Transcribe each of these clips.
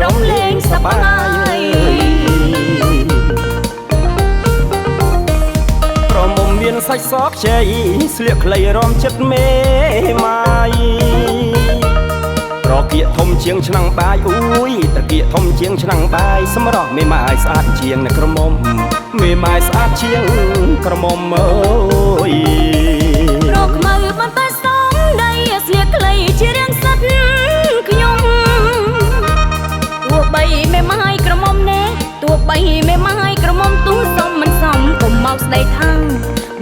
រំលែងសប្បាយប្រមុំមានសាច់សក់ជ័យស្លៀកខ្លីរំចិត្តមេម៉ាយរកៀកធំជាងឆ្នាំងបាយអ៊ូយតាកៀកធំជាងឆ្នាំងបាយសម្រស់មេម៉ាយស្អាតជាងអ្នកក្រមុំមេម៉ាយស្អាតជាងក្រមុំអើយរកមើលបន្តែស្ងដៃស្លៀកខ្លីជារៀងសិតខ្ញុំទោះបីមេម៉ាយក្រមុំណែទោះបីមេម៉ាយក្រមុំទូសុំមិនសមកុំមកស្ដីថាំង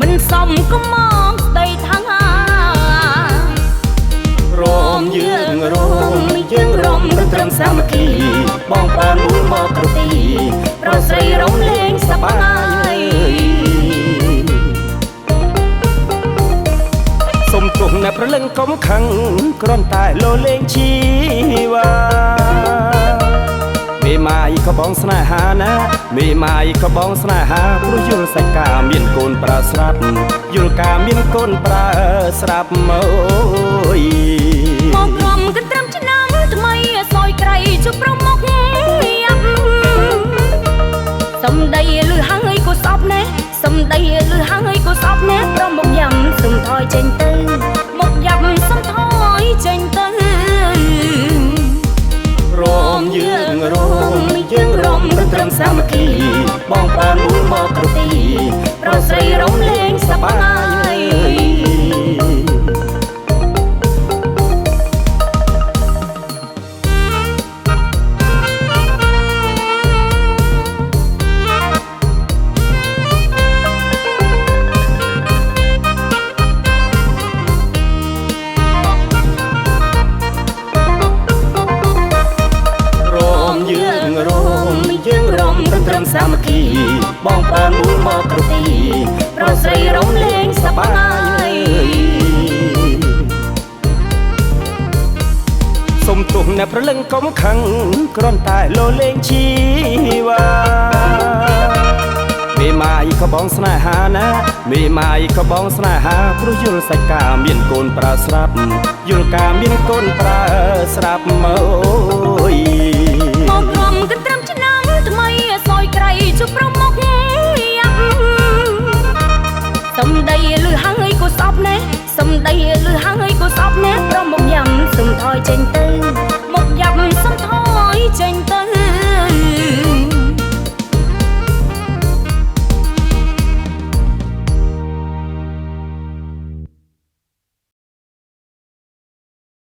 មិនសមកុំមកស្ដីថាំងរំយើងរំត្រឹមសាមគ្គីបងប្អូនមួយមកគ្រប់ទីប្រស្រីរំលែងសប្បាយសុំទោសអ្នកប្រលឹងកុំខឹងគ្រាន់តែលោលេងជីវ៉ាមេម៉ាយក៏បងស្នេហាណាមេម៉ាយក៏បងស្នេហាព្រោះយល់សាច់ការមានកូនប្រើស្រាប់យល់ការមានកូនប្រើស្រាប់មើយមកក្រុមក៏ត្រឹមឆ្នាំថ្មីសយក្រៃជុំប្រមុខយ៉ាប់សំដីលឺហើយក៏សោកណែសំដីលឺហើយក៏សោកណែប្រមុខយ៉ាំសំថយចេញទៅមកយ៉ាប់សំថយចេញទៅរំយើងរំត្រឹមសាមគ្គីបងប្អូនមួយមកគ្រប់ទីប្រស្រីរំលែងសប្បាយត្រឹមសាមគ្គីបងប្អូនមួយមកគ្រប់ទីប្រស្រីរំលែងសប្បាយសុំទោសអ្នកប្រលឹងកុំខឹងគ្រាន់តែលោលេងជីវ៉ាមេម៉ាយក៏បងស្នេហាណាមេម៉ាយក៏បងស្នេហាព្រោះយល់សាច់ការមានកូនប្រើស្រាប់យល់ការមានកូនប្រើស្រាប់មើយមកក្រុមក៏ត្រឹមឆ្នាំថ្មីសយក្រៃជុំប្រមុខយ៉ាប់សំដីលឺហើយក៏សោកណែសំដីលឺហើយក៏សោកណែប្រមុខយ៉ាំសំថយចេញទៅ